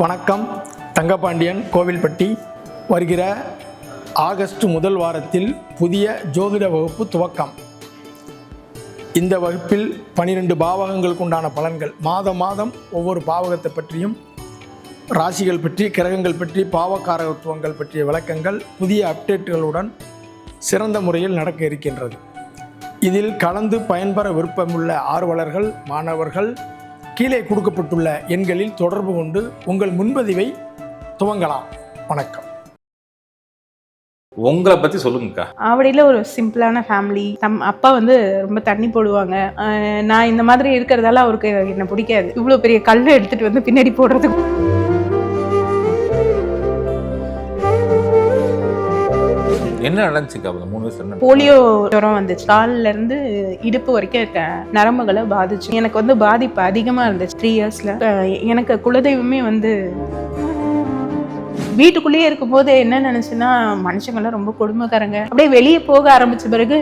வணக்கம். தங்கபாண்டியன், கோவில்பட்டி. வருகிற ஆகஸ்ட் முதல் வாரத்தில் புதிய ஜோதிட வகுப்பு துவக்கம். இந்த வகுப்பில் 12 பாவகங்களுக்கு உண்டான பலன்கள், மாதம் ஒவ்வொரு பாவகத்தை பற்றியும், ராசிகள் பற்றி, கிரகங்கள் பற்றி, பாவகாரகத்துவங்கள் பற்றிய விளக்கங்கள் புதிய அப்டேட்டுகளுடன் சிறந்த முறையில் நடக்க இருக்கின்றது. இதில் கலந்து பயன்பெற விருப்பமுள்ள ஆர்வலர்கள், மாணவர்கள் கீழே கொடுக்கப்பட்டுள்ள எண்களில் தொடர்பு கொண்டு உங்கள் முன்பதிவை துவங்கலாம். வணக்கம். உங்களை பத்தி சொல்லுங்கக்கா. ஆவடியில் ஒரு சிம்பிளான ஃபேமிலி. அப்பா வந்து ரொம்ப தண்ணி போடுவாங்க. நான் இந்த மாதிரி இருக்கிறதால அவருக்கு என்ன பிடிக்காது. இவ்வளோ பெரிய கல் எடுத்துட்டு வந்து பின்னாடி போடுறதுக்கு. என்ன நடந்துச்சுக்கா? 3 வயசு போலியோ ஜுரம் வந்துச்சு. காலில இருந்து இடுப்பு வரைக்கும் இருக்க நரம்புகளை பாதிச்சு. எனக்கு வந்து பாதிப்பு அதிகமா இருந்துச்சு 3 இயர்ஸ்ல. எனக்கு குலதெய்வமே வந்து வீட்டுக்குள்ளேயே இருக்கும்போது என்ன நினைச்சுன்னா, மனுஷங்கள்லாம் ரொம்ப கொடுமைக்காரங்க. அப்படியே வெளியே போக ஆரம்பிச்ச பிறகு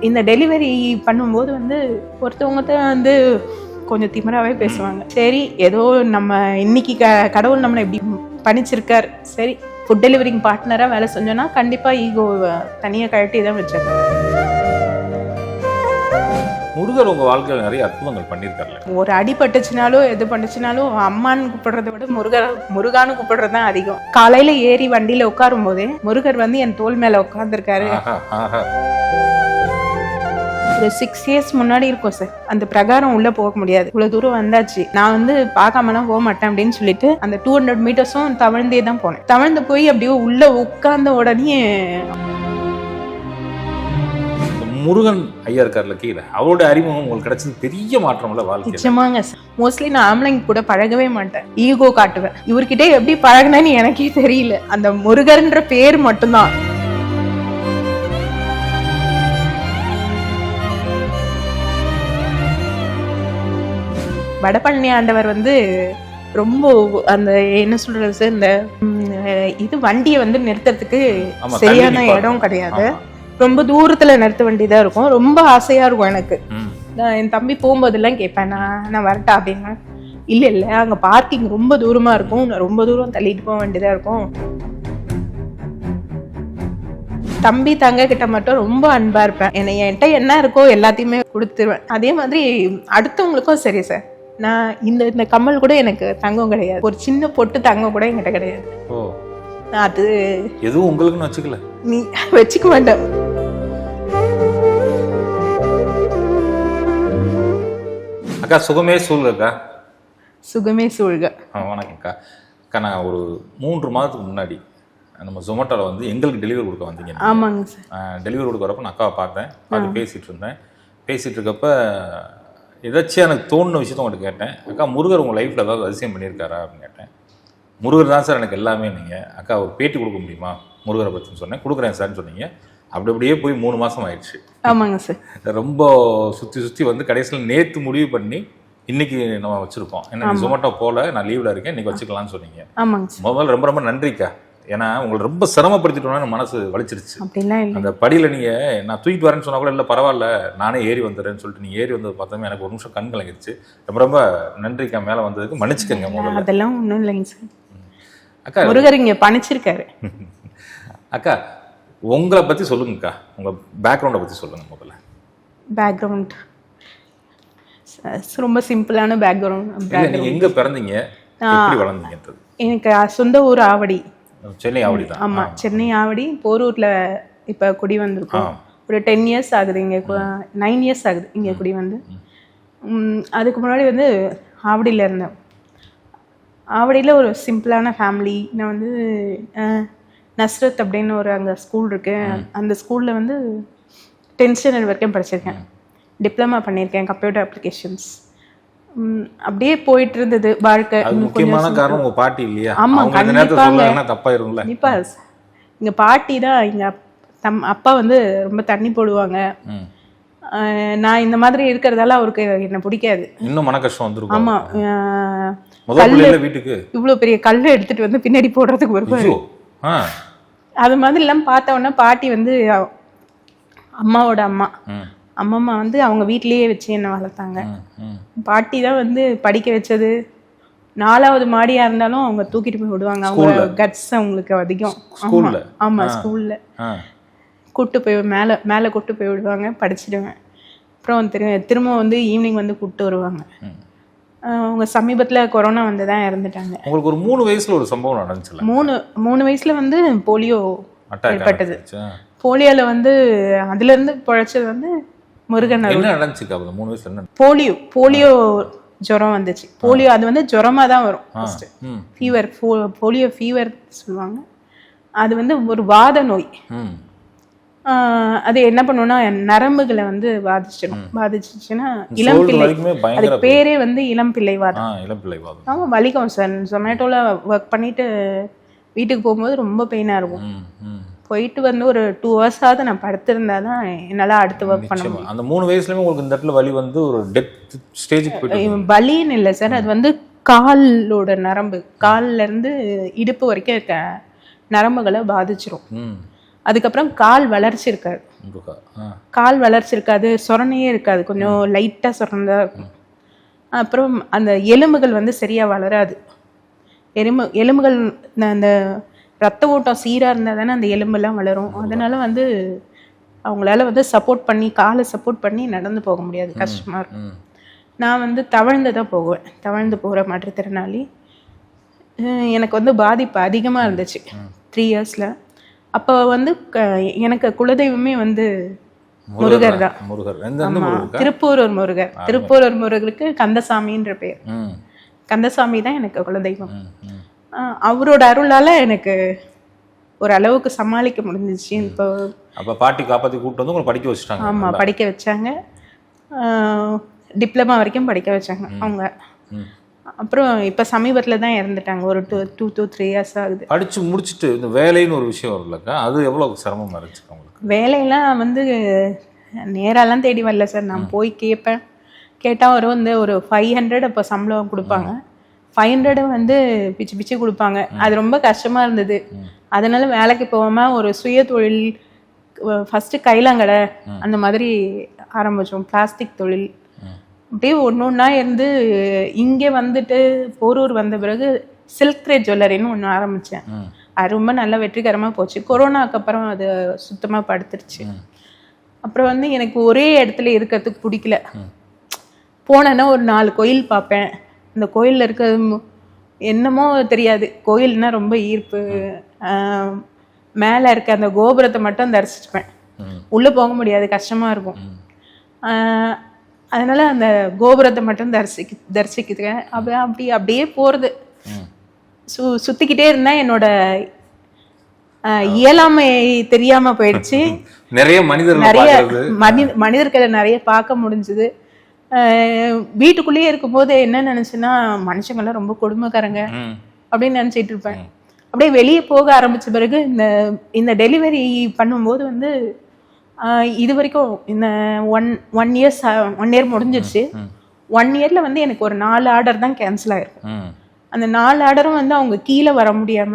இந்த டெலிவரி பண்ணும்போது வந்து ஒருத்தவங்க வந்து கொஞ்சம் திமிராவே பேசுவாங்க. சரி, ஏதோ நம்ம இன்னைக்கு கடவுள் நம்மளை இப்படி பணிச்சிருக்கார், சரி ஃபுட் டெலிவரிங் பார்ட்னராக வேலை செஞ்சோன்னா கண்டிப்பாக ஈகோ தனியாக கழட்டி தான் வச்சாங்க. முருகர் உங்க வாழ்க்கையில் நிறைய அற்புதங்கள் பண்ணியிருக்காரு. ஒரு அடி பட்டுச்சுனாலும் எது பண்ணுச்சுனாலும் அம்மான்னு கூப்பிடுறத விட முருகான்னு கூப்பிடுறது தான் அதிகம். காலையில ஏறி வண்டியில உட்காரும் போதே முருகர் வந்து என் தோல் மேல உட்கார்ந்துருக்காரு. ஒரு 6 இயர்ஸ் முன்னாடி இருக்கும் சார். அந்த பிரகாரம் உள்ள போக முடியாது, இவ்வளவு தூரம் வந்தாச்சு, நான் வந்து பார்க்காமலாம் போக மாட்டேன் அப்படின்னு சொல்லிட்டு அந்த 200 மீட்டர்ஸும் தவழ்ந்தே தான் போனேன். தவழ்ந்து போய் அப்படியே உள்ள உட்கார்ந்த உடனே முருகன் ஐயா இருக்கார்ல கீழே, அவரோட அறிமுகம் உங்களுக்கு கிடைச்சது பெரிய மாற்றம் இல்ல வாழ்க்கை? நிச்சயமாங்க சார். மோஸ்ட்லி நான் ஆம்பளைங்க கூட பழகவே மாட்டேன், ஈகோ காட்டுவேன். இவர்கிட்ட எப்படி பழகினேன்னு எனக்கே தெரியல. அந்த முருகர்ன்ற பேர் மட்டும்தான். வடபழனி ஆண்டவர் வந்து ரொம்ப அந்த என்ன சொல்றது சார், இந்த இது வண்டியை வந்து நிறுத்துறதுக்கு சரியான இடம் கிடையாது. ரொம்ப தூரத்துல நிறுத்த வேண்டியதா இருக்கும். ரொம்ப ஆசையா இருக்கும் எனக்கு. என் தம்பி போகும்போதெல்லாம் கேட்பேன், நான் வரட்டா அப்படின்னா, இல்ல அங்க பார்க்கிங் ரொம்ப தூரமா இருக்கும், ரொம்ப தூரம் தள்ளிட்டு போக வேண்டியதா இருக்கும். தம்பி தங்க கிட்ட மட்டும் ரொம்ப அன்பா இருப்பேன். என்கிட்ட என்ன இருக்கோ எல்லாத்தையுமே கொடுத்துருவேன். அதே மாதிரி அடுத்தவங்களுக்கும் சரி சார். நான் இந்த கம்மல் கூட எனக்கு தங்கம் கிடையாது, ஒரு சின்ன பொட்டு தங்கம் கூட என்கிட்ட கிடையாது. அது எதுவும் உங்களுக்குன்னு வச்சுக்கல, நீ வச்சுக்க மாட்டேன். அக்கா சுகமே சூழ்கக்கா. சுகமே சூழ்க. வணக்கம்க்கா. அக்கா, நான் ஒரு 3 மாதத்துக்கு முன்னாடி நம்ம ஜொமேட்டோவில் வந்து எங்களுக்கு டெலிவரி கொடுக்க வந்தீங்க. ஆமாங்க சார். டெலிவரி கொடுக்க வரப்போ நான் அக்காவை பார்த்து பேசிகிட்டு இருக்கப்ப ஏதாச்சும் எனக்கு தோணுன விஷயத்த உங்கள்கிட்ட கேட்டேன். அக்கா, முருகர் உங்கள் லைஃப்பில் ஏதாவது அதிசயம் பண்ணியிருக்காரா அப்படின்னு கேட்டேன். முருகர் தான் சார் எனக்கு எல்லாமே. நீங்கள் அக்கா ஒரு பேட்டி கொடுக்க முடியுமா முருகரை பற்றின்னு சொன்னேன். கொடுக்குறேன் சார்ன்னு சொன்னீங்க. அப்படியே போய் 3 மாதம் ஆயிடுச்சு. ஆமாங்க சார். ரொம்ப சுற்றி வந்து கடைசியில் நேற்று முடிவு பண்ணி இன்னைக்கு நம்ம வச்சுருக்கோம். ஏன்னா ஜொமேட்டோ போல நான் லீவில் இருக்கேன், இன்னைக்கு வச்சுக்கலாம்னு சொன்னீங்க. முதல்ல ரொம்ப நன்றிக்கா. ஏன்னா உங்களை ரொம்ப சிரமப்படுத்திட்டோம்னா மனசு வலிச்சிருச்சு. அந்த படியில் நீங்கள் நான் தூக்கிட்டு வரேன்னு சொன்னால் கூட இல்லை பரவாயில்ல நானே ஏறி வந்துடுறேன்னு சொல்லிட்டு நீங்கள் ஏறி வந்தது பார்த்தோமே எனக்கு ஒரு நிமிஷம் கண் கலங்கிருச்சு. ரொம்ப நன்றிக்கா. மேலே வந்ததுக்கு மன்னிச்சுக்கங்க. அதெல்லாம் ஒன்றும் இல்லைங்க சார். அக்கா, முருகர் இங்கே பணிச்சிருக்காரு. அக்கா, உங்களை பற்றி சொல்லுங்கக்கா. உங்கள் பேக்ரவுண்டை பற்றி சொல்லுங்கள் முதல்ல. பேக்ரவுண்ட் ரொம்ப சிம்பிளான பேக்ரவுண்ட். நீங்கள் எங்கே பிறந்தீங்க, எப்படி வளர்ந்தீங்கன்றது? எனக்கு சொந்த ஊர் ஆவடி. சென்னை ஆவடி தான். ஆமாம், சென்னை ஆவடி. போரூரில் இப்போ குடி வந்திருக்கோம். ஒரு 10 இயர்ஸ் ஆகுது, இங்கே 9 இயர்ஸ் ஆகுது இங்கே குடி வந்து. அதுக்கு முன்னாடி வந்து ஆவடியில் இருந்தேன். ஆவடியில் ஒரு சிம்பிளான ஃபேமிலி. நான் வந்து நஸ்ரத் அப்படின்னு ஒரு அங்கே ஸ்கூல் இருக்கு, அந்த ஸ்கூலில் வந்து 10th ஸ்டாண்டர்ட் வரைக்கும் படிச்சிருக்கேன். டிப்ளமா பண்ணியிருக்கேன், கம்ப்யூட்டர் அப்ளிகேஷன்ஸ். அப்படியே போயிட்டு இருந்தது வாழ்க்கை. முக்கியமான காரணம் உங்க பாட்டி இல்லையா? ஆமா, கண்டிப்பாங்க. தப்பாயிரும்ல. கண்டிப்பா. எங்க பாட்டி தான். எங்க அப்பா வந்து ரொம்ப தண்ணி போடுவாங்க. நான் இந்த மாதிரி இருக்கிறதால அவருக்கு என்ன பிடிக்காது. இன்னும் மன கஷ்டம் வந்துருக்கும். ஆமா, வீட்டுக்கு இவ்வளவு பெரிய கல் எடுத்துட்டு வந்து பின்னாடி போடுறதுக்கு வருவாரு. அது மாதிரி எல்லாம் பார்த்த உடனே பாட்டி வந்து அம்மாவோட அம்மா வந்து அவங்க வீட்லயே வச்சு என்ன வளர்த்தாங்க. பாட்டி தான் வந்து படிக்க வச்சது, 4வது மாடியா இருந்தாலும் அவங்க தூக்கிட்டு போய் விடுவாங்க. அவங்க கட்ஸ் அவங்களுக்கு அதிகம். ஸ்கூல்ல? ஆமா ஸ்கூல்ல கூட்டு போய் மேலே கூட்டு போய் விடுவாங்க, படிச்சிடுவேன். அப்புறம் திரும்ப வந்து ஈவினிங் வந்து கூப்பிட்டு வருவாங்க. அவங்க சமீபத்தில் கொரோனா வந்து தான் இறந்துட்டாங்க. உங்களுக்கு ஒரு 3 வயசுல ஒரு சம்பவம் நடந்துச்சுல? 3 வயசுல வந்து போலியோ ஏற்பட்டது. போலியோல வந்து அதுல இருந்து பொழைச்சது வந்து முருகன். என்ன நடந்துச்சு 3 வயசுல? என்ன? போலியோ ஜுரம் வந்துச்சு. போலியோ அது வந்து ஜுரமா தான் வரும். ஃபீவர், போலியோ ஃபீவர் சொல்லுவாங்க. அது வந்து ஒரு வாத நோய். அது என்ன பண்ணுன்னா நரம்புகளை வந்து பாதிச்சுன்னா இளம் பிள்ளை, அதுக்கு பேரே வந்து இளம் பிள்ளை வாதம். ஆமா வலிக்கும் சார். ஜொமேட்டோல ஒர்க் பண்ணிட்டு வீட்டுக்கு போகும்போது ரொம்ப பெயினா இருக்கும். போயிட்டு வந்து ஒரு 2 ஹவர்ஸாவது நான் படுத்திருந்தா தான் என்னால அடுத்து ஒர்க் பண்ண முடியும். அந்த 3 வயசுலயுமே உங்களுக்கு இந்த இடத்துல வலி வந்து ஒரு டெத் ஸ்டேஜுக்கு போயிட்டு? வலின்னு இல்லை சார், அது வந்து காலோட நரம்பு, கால்ல இருந்து இடுப்பு வரைக்கும் இருக்க நரம்புகளை பாதிச்சிரும். அதுக்கப்புறம் கால் வளர்ச்சி இருக்காது. சொரணையே இருக்காது, கொஞ்சம் லைட்டா சொரந்தா இருக்கும். அப்புறம் அந்த எலும்புகள் வந்து சரியா வளராது. எலும்புகள் அந்த ரத்த ஓட்டம் சீரா இருந்தா தானே அந்த எலும்பெல்லாம் வளரும். அதனால வந்து அவங்களால வந்து காலை சப்போர்ட் பண்ணி நடந்து போக முடியாது, கஷ்டமா இருக்கும். நான் வந்து தவழ்ந்து தான் போவேன், தவழ்ந்து போகிற மாற்றுத்திறனாளி. எனக்கு வந்து பாதிப்பு அதிகமாக இருந்துச்சு 3 இயர்ஸ்ல. அப்போ வந்து எனக்கு குலதெய்வமே வந்து முருகர் தான். திருப்பூரூர் முருகர். திருப்பூரூர் முருகருக்கு கந்தசாமின்ற பேர். கந்தசாமி தான் எனக்கு குலதெய்வம். அவரோட அருளால எனக்கு ஒரு அளவுக்கு சமாளிக்க முடிஞ்சிச்சு. இப்போ அப்ப பாட்டி காப்பாத்தி கூப்பிட்டு வந்து உங்களை படிக்க வச்சுட்டாங்க? ஆமா, படிக்க வச்சாங்க. டிப்ளமா வரைக்கும் படிக்க வச்சாங்க அவங்க. அப்புறம் இப்போ சமீபத்தில் தான் இறந்துட்டாங்க. ஒரு 2 to 3 இயர்ஸ் ஆகுது. படிச்சு முடிச்சுட்டு இந்த வேலைன்னு ஒரு விஷயம் வரலக்கா, அது எவ்வளோ சிரமமாக இருந்துச்சு உங்களுக்கு? வேலையெல்லாம் வந்து நேராலாம் தேடி வரல சார். நான் போய் கேட்டால் வரும். வந்து ஒரு 500 அப்போ சம்பளம் கொடுப்பாங்க. 500 வந்து பிச்சு பிச்சு கொடுப்பாங்க. அது ரொம்ப கஷ்டமாக இருந்தது. அதனால வேலைக்கு போகாமல் ஒரு சுய தொழில், ஃபஸ்ட்டு கைலாங்கடை அந்த மாதிரி ஆரம்பித்தோம், பிளாஸ்டிக் தொழில். அப்படியே ஒன்றா இருந்து இங்கே வந்துட்டு போரூர் வந்த பிறகு சில்க் த்ரெட் ஜுவல்லரின்னு ஒன்று ஆரம்பித்தேன். அது ரொம்ப நல்லா வெற்றிகரமாக போச்சு. கொரோனாக்கு அப்புறம் அது சுத்தமாக படுத்துருச்சு. அப்புறம் வந்து எனக்கு ஒரே இடத்துல இருக்கிறதுக்கு பிடிக்கல. போனேன்னா ஒரு 4 கோயில் பார்ப்பேன். அந்த கோயிலில் இருக்க என்னமோ தெரியாது, கோயில்னா ரொம்ப ஈர்ப்பு. மேலே இருக்க அந்த கோபுரத்தை மட்டும் தரிசிச்சுப்பேன். உள்ளே போக முடியாது, கஷ்டமாக இருக்கும். அதனால அந்த கோபுரத்தை மட்டும் தரிசிக்கிறேன். அப்படியே போகிறது. சுற்றிக்கிட்டே இருந்தால் என்னோட இயலாமை தெரியாமல் போயிடுச்சு. நிறைய மனிதர்களை நிறைய பார்க்க முடிஞ்சுது. வீட்டுக்குள்ளேயே இருக்கும்போது என்ன நினைச்சுன்னா, மனுஷங்கள்லாம் ரொம்ப கொடுமைக்காரங்க அப்படின்னு நினைச்சிட்டு இருப்பேன். அப்படியே வெளியே போக ஆரம்பிச்ச பிறகு இந்த டெலிவரி பண்ணும்போது வந்து இது வரைக்கும் இந்த 1 இயர் முடிஞ்சிருச்சு. 1 இயர்ல வந்து எனக்கு ஒரு 4 ஆர்டர் தான் கேன்சல் ஆயிருக்கும். அந்த 4 ஆர்டரும் வந்து அவங்க கீழே வர முடியாம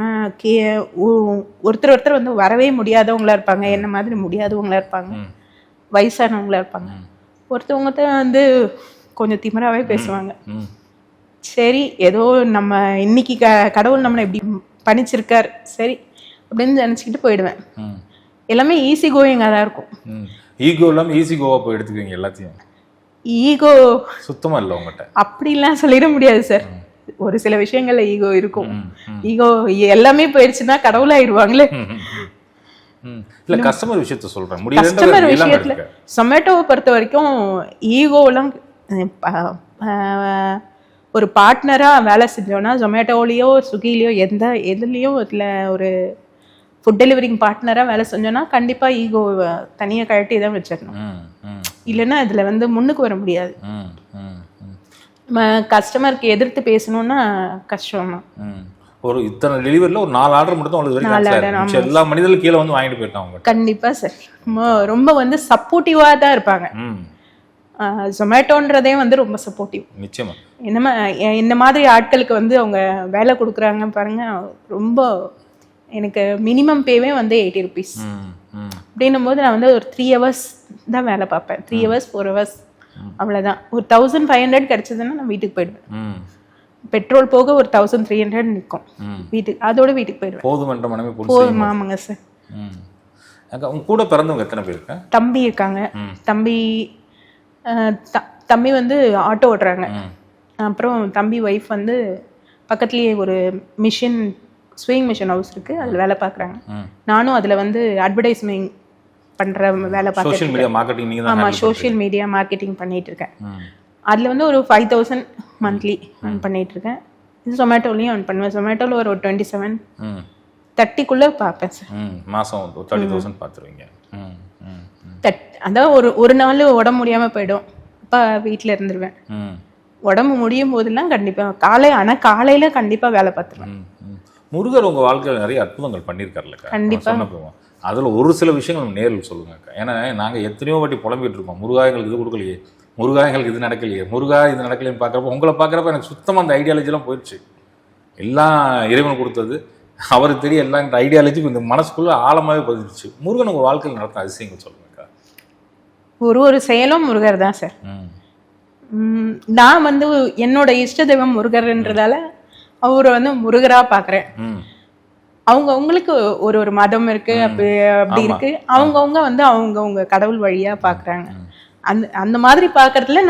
ஒருத்தர் வந்து வரவே முடியாதவங்களா இருப்பாங்க, என்ன மாதிரி முடியாதவங்களா இருப்பாங்க, வயசானவங்களா இருப்பாங்க. ஒருத்தவங்க வந்து கொஞ்சம் திமிராவே பேசுவாங்க. சரி, ஏதோ நம்ம இன்னைக்கு கடவுள் நம்மளை இப்படி பணிச்சிருக்கார், சரி அப்படின்னு நினைச்சுக்கிட்டு போயிடுவேன். எல்லாமே ஈஸி கோயிங்காக தான் இருக்கும். ஈகோ இல்லாமல் ஈஸி கோவா போய் எடுத்துக்குவீங்க எல்லாத்தையும்? ஈகோ சுத்தமாக இல்லை உங்கள்கிட்ட அப்படிலாம் சொல்லிட முடியாது சார். ஒரு சில விஷயங்கள்ல ஈகோ இருக்கும். ஈகோ எல்லாமே போயிடுச்சுன்னா கடவுளாயிடுவாங்களே. இல்ல, கஸ்டமர் விஷயத்த சொல்றேன். கஸ்டமர் விஷயத்துல ஜொமேட்டோவை பொறுத்த வரைக்கும் ஈகோலாம் ஒரு பார்ட்னரா வேலை செஞ்சோம்னா, ஜொமேட்டோலயோ ஸ்விக்கிலயோ எதுலயும் இதுல ஒரு ஃபுட் டெலிவரிங் பார்ட்னரா வேலை செஞ்சோம்னா கண்டிப்பா ஈகோ தனியா கழட்டி தான் வச்சிடணும். இல்லைன்னா இதுல வந்து முன்னுக்கு வர முடியாது. கஸ்டமருக்கு எதிர்த்து பேசணும்னா கஷ்டம் தான். ஒரு இத்தனை டெலிவரியில் ஒரு 4 ஆர்டர் மட்டும் உங்களுக்கு எல்லா மனிதர்களும் கீழே வந்து வாங்கிட்டு போயிட்டாங்க. கண்டிப்பா சார். ரொம்ப வந்து சப்போர்ட்டிவா தான் இருப்பாங்க. ஜொமேட்டோன்றதே வந்து ரொம்ப சப்போர்ட்டிவ். நிச்சயமா. இந்த மாதிரி ஆட்களுக்கு வந்து அவங்க வேலை கொடுக்குறாங்க பாருங்க. ரொம்ப எனக்கு மினிமம் பேவே வந்து 80 rupees. அப்படின்னும் போது நான் வந்து ஒரு 3 hours தான் வேலை பார்ப்பேன். 3 hours 4 hours அவ்வளோதான். ஒரு 1500 கிடைச்சதுன்னா நான் வீட்டுக்கு போயிடுவேன். பெட்ரோல் போக ஒரு 1300 நிற்கும் வீட்டுக்கு, அதோட வீட்டுக்கு போயிடுவேன். போதுமன்ற மனமே போதும். ஆமாங்க சார். உங்க கூட பிறந்தவங்க எத்தனை பேர் இருக்காங்க? தம்பி இருக்காங்க. தம்பி வந்து ஆட்டோ ஓட்டுறாங்க. அப்புறம் தம்பி ஒய்ஃப் வந்து பக்கத்துலேயே ஒரு மிஷின், ஸ்விங் மிஷின் ஹவுஸ் இருக்கு, அதில் வேலை பார்க்குறாங்க. நானும் அதில் வந்து அட்வர்டைஸ்மெண்ட் பண்ணுற வேலை பார்க்குறேன். சோஷியல் மீடியா மார்க்கெட்டிங் நீங்கள் தான்? ஆமாம், சோஷியல் மீடியா மார்க்கெட்டிங் பண்ணிட்டு இருக்கேன். அதில் வந்து ஒரு 5000 மந்த்லி earn பண்ணிட்டு இருக்கேன். இது ஜொமேட்டோலையும் earn பண்ணுவேன். ஜொமேட்டோவில் ஒரு 27-30 பார்ப்பேன் சார். மாதம் 30,000 பார்த்துருவீங்க. அதான் ஒரு நாள் உடம்பு முடியாமல் போயிடும், அப்போ வீட்டில் இருந்துருவேன். உடம்பு முடியும் போதெல்லாம் கண்டிப்பாக காலையில் கண்டிப்பாக வேலை பார்த்துருவேன். முருகர் உங்கள் வாழ்க்கையில் நிறைய அற்புதங்கள் பண்ணியிருக்காருல்லக்கா. கண்டிப்பாக அதில் ஒரு சில விஷயங்கள் நம்ம நேரில் சொல்லுங்கக்கா. ஏன்னா நாங்கள் எத்தனையோ வாட்டி புலம்பிட்டு இருக்கோம், முருகா எங்களுக்கு இது கொடுக்கலையே, முருகா எங்களுக்கு இது நடக்கலையே, முருகா இது நடக்கலைன்னு பார்க்குறப்ப உங்களை பார்க்குறப்ப எனக்கு சுத்தமாக அந்த ஐடியாலஜிலாம் போயிடுச்சு. எல்லாம் இறைவன் கொடுத்தது, அவருக்கு தெரியும் எல்லாம். இந்த ஐடியாலஜி இந்த மனசுக்குள்ளே ஆழமாகவே பதிச்சு. முருகன் உங்கள் வாழ்க்கையில் நடத்த அதிசயங்கள் சொல்லுங்கக்கா. ஒரு செயலும் முருகர் தான் சார். நான் வந்து என்னோட இஷ்ட தெய்வம் முருகர்ன்றதால அவரை வந்து முருகரா பார்க்குறேன். அவங்களுக்கு ஒரு மதம் இருக்கு, அப்படி இருக்கு. அவங்கவுங்க வந்து அவங்கவுங்க கடவுள் வழியா பார்க்குறாங்க. அந்த மாதிரி பார்க்கறதுல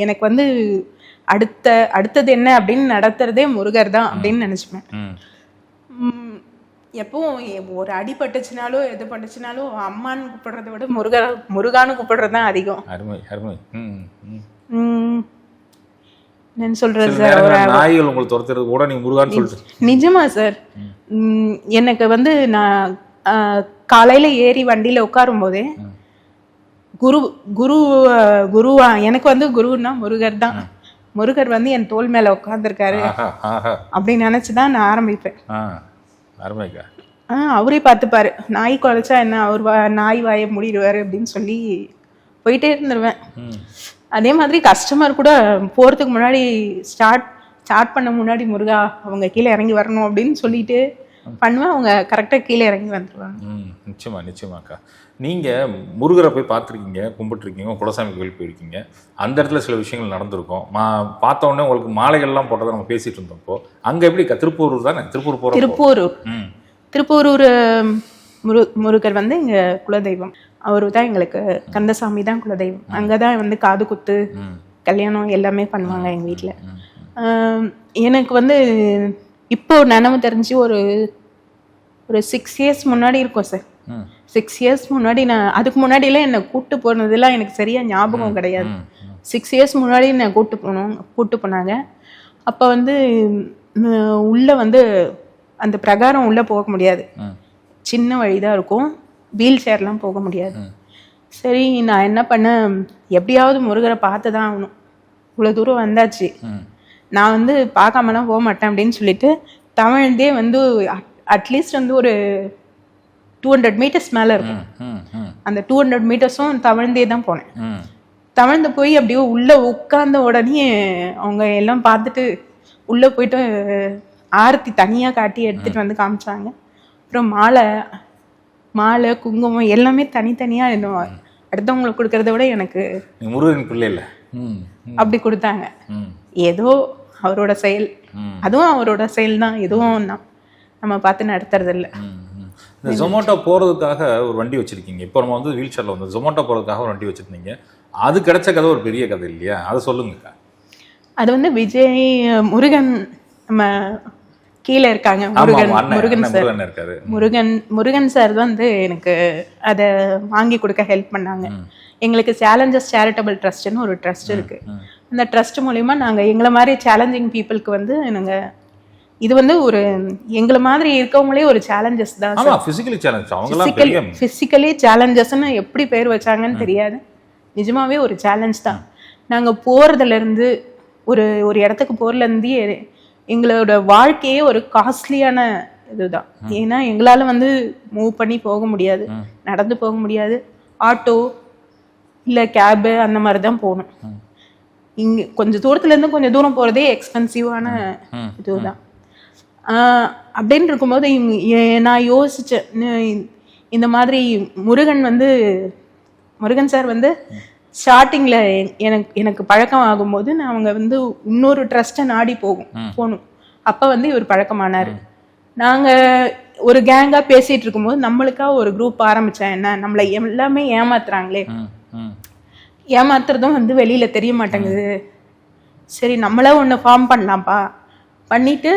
எனக்கு வந்து அடுத்தது என்ன அப்படின்னு நடத்துறதே முருகர் தான் அப்படின்னு நினைச்சுப்பேன். எப்பவும் ஒரு அடி பட்டுச்சுனாலோ எது பட்டுச்சுனாலும் அம்மான்னு கூப்பிடுறத விட முருகான்னு கூப்பிடுறது தான் அதிகம். என்ன சொல்றது சார், நாய்கள் உங்களுக்கு துரத்துறது கூட நீங்க முருகான்னு சொல்லிட்டு. நிஜமா சார், எனக்கு வந்து நான் காலையில ஏறி வண்டியில உட்காரும் போதே குருவா எனக்கு வந்து குருன்னா முருகர் தான். முருகர் வந்து என் தோள் மேல உட்கார்ந்துருக்காரு அப்படின்னு நினைச்சுதான் நான் ஆரம்பிப்பேன். அவரே பார்த்துப்பாரு, நாய் குலைச்சா என்ன, அவர் நாய் வாயை மூடிடுவாரு அப்படின்னு சொல்லி போயிட்டே இருந்துருவேன். அதே மாதிரி கஸ்டமர் கூட போறதுக்கு முன்னாடி ஸ்டார்ட் பண்ண முன்னாடி முருகா அவங்க கீழே இறங்கி வரணும் அப்படின்னு சொல்லிட்டு பண்ணுவேன். அவங்க கரெக்டாக கீழே இறங்கி வந்துடுவாங்க. நிச்சயமாக்கா. நீங்கள் முருகரை போய் பார்த்துருக்கீங்க, கும்பிட்டுருக்கீங்க, குலசாமி கோயில் போயிருக்கீங்க. அந்த இடத்துல சில விஷயங்கள் நடந்திருக்கும். பார்த்த உடனே உங்களுக்கு மாலைகள்லாம் போட்டதை நம்ம பேசிட்டு இருந்தோம்ப்போ அங்கே எப்படி திருப்பூரூர் தானே? திருப்பூரூர் முருகர் வந்து எங்கள் குலதெய்வம். அவரு தான் எங்களுக்கு கந்தசாமி தான் குலதெய்வம். அங்கே தான் வந்து காது குத்து, கல்யாணம் எல்லாமே பண்ணுவாங்க எங்கள் வீட்டில். எனக்கு வந்து இப்போ நினைவு தெரிஞ்சு ஒரு 6 இயர்ஸ் முன்னாடி இருக்கும் சார். 6 இயர்ஸ் முன்னாடி அதுக்கு முன்னாடியெல்லாம் என்னை கூப்பிட்டு போனதெல்லாம் எனக்கு சரியாக ஞாபகம் கிடையாது. 6 இயர்ஸ் முன்னாடி என்னை கூப்பிட்டு போனாங்க. அப்போ வந்து உள்ளே வந்து அந்த பிரகாரம் உள்ளே போக முடியாது, சின்ன வழிதான் இருக்கும், வீல் சேர்லாம் போக முடியாது. சரி, நான் என்ன பண்ணேன், எப்படியாவது முருகரை பார்த்து தான் ஆகணும், இவ்வளோ தூரம் வந்தாச்சு, நான் வந்து பார்க்காமலாம் போக மாட்டேன் அப்படின்னு சொல்லிட்டு தமிழ்ந்தே வந்து அட்லீஸ்ட் வந்து ஒரு 200 மீட்டர்ஸ் மேலே இருக்கும். அந்த 200 மீட்டர்ஸும் தமிழ்ந்தே தான் போனேன். தமிழ்ந்து போய் அப்படியே உள்ளே உட்கார்ந்த உடனே அவங்க எல்லாம் பார்த்துட்டு உள்ளே போயிட்டு ஆரத்தி தனியாக காட்டி எடுத்துகிட்டு வந்து காமிச்சாங்க. அப்புறம் மாலை குங்குமம் எல்லாமே தனித்தனியாக இன்னும் அடுத்தவங்களுக்கு கொடுக்கறத விட எனக்கு முருகன் பிள்ளை இல்லை அப்படி கொடுத்தாங்க. ஏதோ அவரோட செயல், அதுவும் அவரோட செயல் தான், எதுவும் நம்ம பார்த்து நடத்துறது இல்லை. இந்த ஜொமேட்டோ போகிறதுக்காக ஒரு வண்டி வச்சுருக்கீங்க. இப்போ நம்ம வந்து வீல் சேரில் வந்து ஜொமேட்டோ போகிறதுக்காக ஒரு வண்டி வச்சுருந்தீங்க. அது கிடைச்ச கதை ஒரு பெரிய கதை இல்லையா? அதை சொல்லுங்கக்கா. அது வந்து விஜய் முருகன் நம்ம கீழே இருக்காங்க, முருகன் சார் வந்து எனக்கு அதை வாங்கி கொடுக்க ஹெல்ப் பண்ணாங்க. எங்களுக்கு சேலஞ்சஸ் சேரிட்டபிள் ட்ரஸ்ட்னு ஒரு ட்ரஸ்ட் இருக்கு. அந்த ட்ரஸ்ட் மூலிமா நாங்கள் எங்களை மாதிரி சேலஞ்சிங் பீப்புளுக்கு வந்து நாங்கள் இது வந்து ஒரு எங்களை மாதிரி இருக்கவங்களே ஒரு சேலஞ்சஸ் தான். ஃபிசிக்கலி சேலஞ்சஸ்ன்னு எப்படி பேர் வச்சாங்கன்னு தெரியாது, நிஜமாவே ஒரு சேலஞ்ச் தான். நாங்கள் போகிறதுலேருந்து ஒரு இடத்துக்கு போகிறதுலேருந்து எங்களோட வாழ்க்கையே ஒரு காஸ்ட்லியான இதுதான். ஏன்னா எங்களால் வந்து மூவ் பண்ணி போக முடியாது, நடந்து போக முடியாது, ஆட்டோ இல்லை கேபு அந்த மாதிரி தான் போகணும். இங்கே கொஞ்சம் தூரத்துலேருந்து கொஞ்சம் தூரம் போகிறதே எக்ஸ்பென்சிவான இதுதான். அப்படின்னு இருக்கும்போது நான் யோசித்தேன், இந்த மாதிரி முருகன் சார் வந்து ஸ்டார்டிங்கில் எனக்கு பழக்கம் ஆகும்போது நான் அவங்க வந்து இன்னொரு ட்ரஸ்ட்டை நாடி போகணும். அப்போ வந்து இவர் பழக்கமானார். நாங்கள் ஒரு கேங்காக பேசிகிட்டு இருக்கும்போது நம்மளுக்கா ஒரு குரூப் ஆரம்பித்தேன். என்ன நம்மளை எல்லாமே ஏமாத்துறாங்களே, ஏமாத்துறதும் வந்து வெளியில் தெரிய மாட்டேங்குது, சரி நம்மளே ஒன்று ஃபார்ம் பண்ணலாம்ப்பா, பண்ணிவிட்டு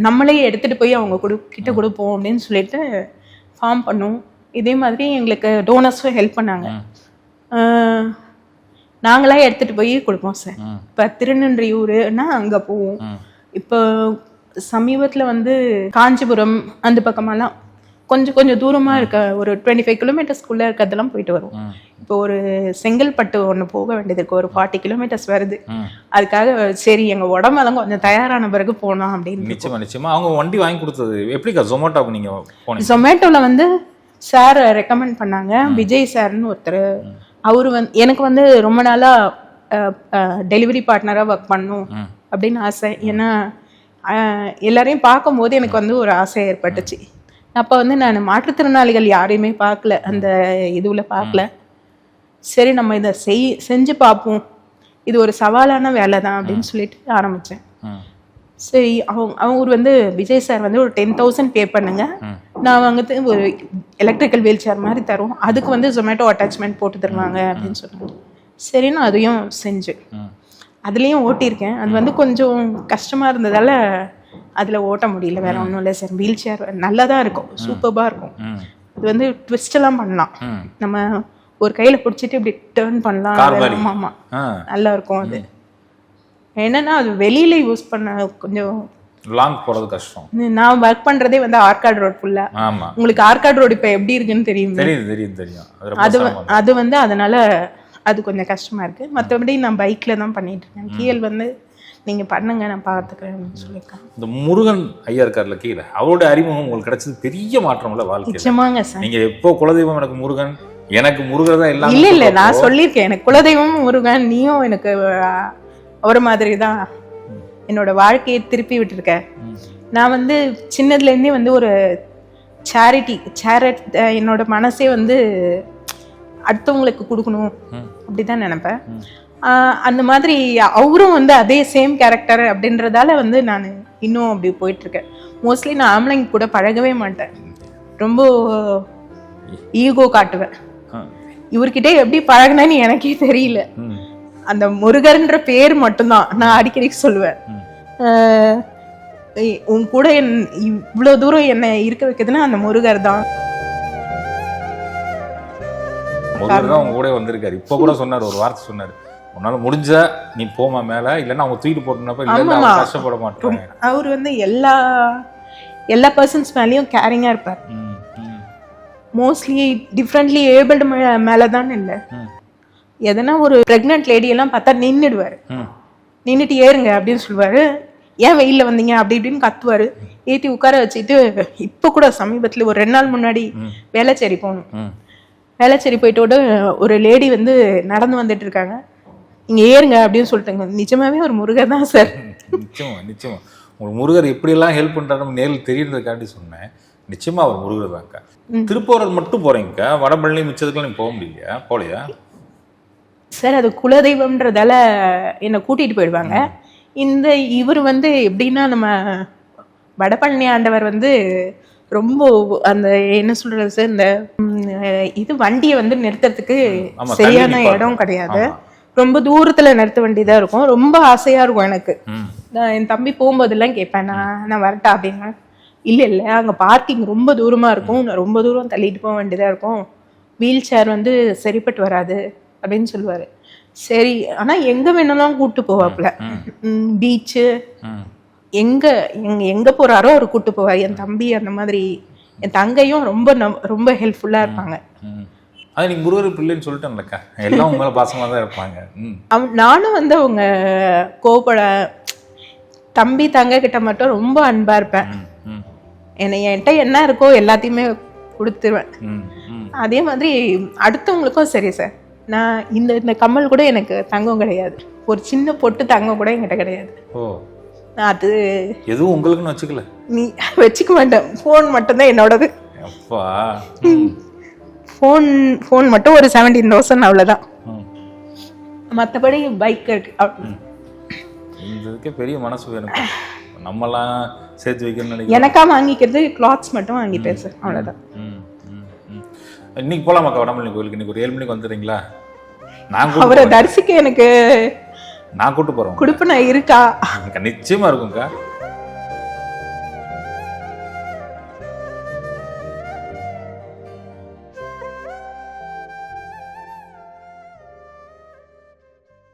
நம்மளே எடுத்துகிட்டு போய் அவங்க கிட்ட கொடுப்போம் அப்படின்னு சொல்லிட்டு ஃபார்ம் பண்ணோம். இதே மாதிரி எங்களுக்கு டோனர்ஸும் ஹெல்ப் பண்ணாங்க. நாங்களாம் எடுத்துகிட்டு போய் கொடுப்போம் சார். இப்போ திருநன்றியூர்னா அங்கே போவோம். இப்போ சமீபத்தில் வந்து காஞ்சிபுரம் அந்த பக்கமெல்லாம் கொஞ்சம் தூரமாக இருக்க ஒரு 25 கிலோமீட்டர்ஸ்குள்ளே இருக்கிறதெல்லாம் போயிட்டு வரும். இப்போ ஒரு செங்கல்பட்டு ஒன்று போக வேண்டியது இருக்கு, ஒரு 40 கிலோமீட்டர்ஸ் வருது. அதுக்காக சரி எங்கள் உடம்பெல்லாம் கொஞ்சம் தயாரான பிறகு போனோம் அப்படின்னு. நிச்சயமா அவங்க வண்டி வாங்கி கொடுத்தது எப்படிக்கா? ஜொமேட்டோக்கு நீங்கள் போனீங்க? ஜொமேட்டோவில் வந்து சார் ரெக்கமெண்ட் பண்ணாங்க, விஜய் சார்னு ஒருத்தர். அவரு வந்து எனக்கு வந்து ரொம்ப நாளாக டெலிவரி பார்ட்னராக ஒர்க் பண்ணணும் அப்படின்னு ஆசை. ஏன்னா எல்லாரையும் பார்க்கும்போது எனக்கு வந்து ஒரு ஆசை ஏற்பட்டுச்சு. அப்போ வந்து நான் மாற்றுத்திறனாளிகள் யாரையுமே பார்க்கல, அந்த இதுவில் பார்க்கல. சரி நம்ம இதை செஞ்சு பார்ப்போம், இது ஒரு சவாலான வேலை தான் அப்படின்னு சொல்லிட்டு ஆரம்பித்தேன். சரி அவர் வந்து விஜய் சார் வந்து ஒரு 10,000 பே பண்ணுங்க, நான் வந்து ஒரு எலக்ட்ரிக்கல் வீல் சேர் மாதிரி தருவோம், அதுக்கு வந்து ஜொமேட்டோ அட்டாச்மெண்ட் போட்டு தருவாங்க அப்படின்னு சொன்னாங்க. சரின்னு அதையும் செஞ்சேன். அதுலேயும் ஓட்டியிருக்கேன். அது வந்து கொஞ்சம் கஷ்டமாக இருந்ததால் அதில் ஓட்ட முடியல, வேற ஒன்றும் இல்லை சார். வீல் சேர் நல்லா தான் இருக்கும், சூப்பராக இருக்கும். அது வந்து ட்விஸ்டெல்லாம் பண்ணலாம், நம்ம ஒரு கையில் பிடிச்சிட்டு இப்படி டேர்ன் பண்ணலாம். ஆமாம், நல்லா இருக்கும். அது என்னன்னா அது வெளியில யூஸ் பண்ண கொஞ்சம் லாங் போறது கஷ்டம். நான் ஒர்க் பண்றதே வந்து ஆர்காட் ரோட் ஃபுல்லா. ஆமா, உங்களுக்கு ஆர்காட் ரோட் இப்ப எப்படி இருக்குன்னு தெரியும். அது வந்து அதனால அது கொஞ்சம் கஷ்டமா இருக்கு. மற்றபடி நான் பைக்ல தான் பண்ணிட்டு இருக்கேன். கீழ் வந்து நீங்க பண்ணுங்க, நான் பார்த்துக்கிறேன்னு சொல்லியிருக்கேன். இந்த முருகன் ஐயா இருக்கார்ல கீழே, அவரோட அறிமுகம் உங்களுக்கு கிடைச்சது பெரிய மாற்றம் இல்ல வாழ்க்கை? நிச்சயமாங்க சார். நீங்க எப்போ குலதெய்வம் எனக்கு முருகன், எனக்கு முருகன் தான் எல்லாம். இல்ல நான் சொல்லியிருக்கேன், எனக்கு குலதெய்வம் முருகன், நீயும் எனக்கு ஒரு மாதிரி தான் என்னோட வாழ்க்கையை திருப்பி விட்டுருக்கேன். நான் வந்து சின்னதுலேருந்தே வந்து ஒரு சேரிட் என்னோட மனசே வந்து அடுத்தவங்களுக்கு கொடுக்கணும் அப்படிதான் நினைப்பேன். அந்த மாதிரி அவரும் வந்து அதே சேம் கேரக்டர் அப்படின்றதால வந்து நான் இன்னும் அப்படி போயிட்டுருக்கேன். மோஸ்ட்லி நான் ஆம்பளைங்க கூட பழகவே மாட்டேன், ரொம்ப ஈகோ காட்டுவேன். இவர்கிட்ட எப்படி பழகினேன்னு எனக்கே தெரியல. அந்த முருகர்ன்ற பேர் மட்டும்தான் நான் அடிக்கடி சொல்லுவேன். உன் கூட இவ்வளவு தூரம் என்ன இருக்க வைக்குதுன்னா அந்த முருகர் தான். அவங்க கூட வந்திருக்காரு. இப்ப கூட சொன்னார், ஒரு வார்த்தை சொன்னாரு, உன்னால முடிஞ்ச நீ போமா மேல, இல்லன்னா அவங்க தூக்கிட்டு போட்டோம்னா கஷ்டப்பட மாட்டோம். அவர் வந்து எல்லா பர்சன்ஸ் மேலேயும் கேரிங்கா இருப்பார். மோஸ்ட்லி டிஃப்ரெண்ட்லி ஏபிள்டு மேலதான் இல்லை, எதனா ஒரு பிரெக்னென்ட் லேடியெல்லாம் பார்த்தா நின்றுடுவார், நின்றுட்டு ஏறுங்க அப்படின்னு சொல்லுவார். ஏன் வெயிலில் வந்தீங்க அப்படி இப்படின்னு கத்துவார். ஏற்றி உட்கார வச்சுட்டு இப்போ கூட சமீபத்தில் ஒரு 2 நாள் முன்னாடி வேளச்சேரி போகணும். வேளச்சேரி போயிட்டோட ஒரு லேடி வந்து நடந்து வந்துட்டு இருக்காங்க, இங்கே ஏறுங்க அப்படின்னு சொல்லிட்டாங்க. நிஜமாவே ஒரு முருகர் தான் சார். நிச்சயமா உங்களுக்கு முருகர் எப்படியெல்லாம் ஹெல்ப் பண்ணுறாரு நேரில் தெரியறதுக்காண்டி சொன்னேன். நிச்சயமா அவர் முருகர் தான்க்கா. திருப்பூர் மட்டும் போகிறீங்கக்கா, வடபழனி மிச்சதுக்கெல்லாம் நீங்கள் போக முடியலையா? போகலையா சார்? அது குலதெய்வம்ன்றதால என்னை கூட்டிகிட்டு போயிடுவாங்க. இவர் வந்து எப்படின்னா நம்ம வடபழனி ஆண்டவர் வந்து ரொம்ப அந்த என்ன சொல்றது சார், இந்த இது வண்டியை வந்து நிறுத்துறதுக்கு சரியான இடம் கிடையாது, ரொம்ப தூரத்தில் நிறுத்த வேண்டியதாக இருக்கும். ரொம்ப ஆசையாக இருக்கும் எனக்கு. நான் என் தம்பி போகும்போதெல்லாம் கேட்பேன், நான் வரட்டா அப்படின்னா, இல்லை அங்கே பார்க்கிங் ரொம்ப தூரமாக இருக்கும், ரொம்ப தூரம் தள்ளிட்டு போக வேண்டியதாக இருக்கும், வீல் சேர் வந்து சரிப்பட்டு வராது அப்படின்னு சொல்லுவார். சரி, ஆனால் எங்கே வேணாலும் கூப்பிட்டு போவாப்புல, பீச்சு எங்கே போகிறாரோ அவர் கூப்பிட்டு போவார். என் தம்பி அந்த மாதிரி, என் தங்கையும் ரொம்ப ஹெல்ப்ஃபுல்லாக இருப்பாங்க. அது நீங்க முருகர் பிள்ளைன்னு சொல்லிட்டேன்லக்கா, எல்லாம் உங்க மேல பாசமா தான் இருப்பாங்க. நானும் வந்து அவங்க கோபப்பட தம்பி தங்க கிட்ட மட்டும் ரொம்ப அன்பா இருப்பேன். என்கிட்ட என்ன இருக்கோ எல்லாத்தையுமே கொடுத்துருவேன். அதே மாதிரி அடுத்தவங்களுக்கும் சரி சார். நான் இந்த கம்மல் கூட எனக்கு தங்கம் கிடையாது, ஒரு சின்ன பொட்டு தங்கம் கூட என்கிட்ட கிடையாது. அது எதுவும் உங்களுக்குன்னு வச்சுக்கல, நீ வச்சுக்க மாட்டேன். ஃபோன் மட்டும்தான் என்னோடது. ஃபோன் மட்டும் ஒரு 17,000 அவ்வளோதான். மற்றபடி பைக் இருக்கு. இந்த இதுக்கே பெரிய மனசு வேணும். நம்மலாம் சேர்த்து வைக்கணும்னு நினைக்கிறேன். எனக்கா வாங்கிக்கிறது கிளாத்ஸ் மட்டும் வாங்கிப்பேன் சார், அவ்வளோதான். இன்னைக்கு போகலாமாக்கா வடமல்லி கோயிலுக்கு? இன்னைக்கு ஒரு 7 மணிக்கு வந்துடுறீங்களா? நான் அவரை தரிசிக்க எனக்கு நான் கூட்டு போகிறேன். கொடுப்பன இருக்கா? நிச்சயமா இருக்கும்க்கா.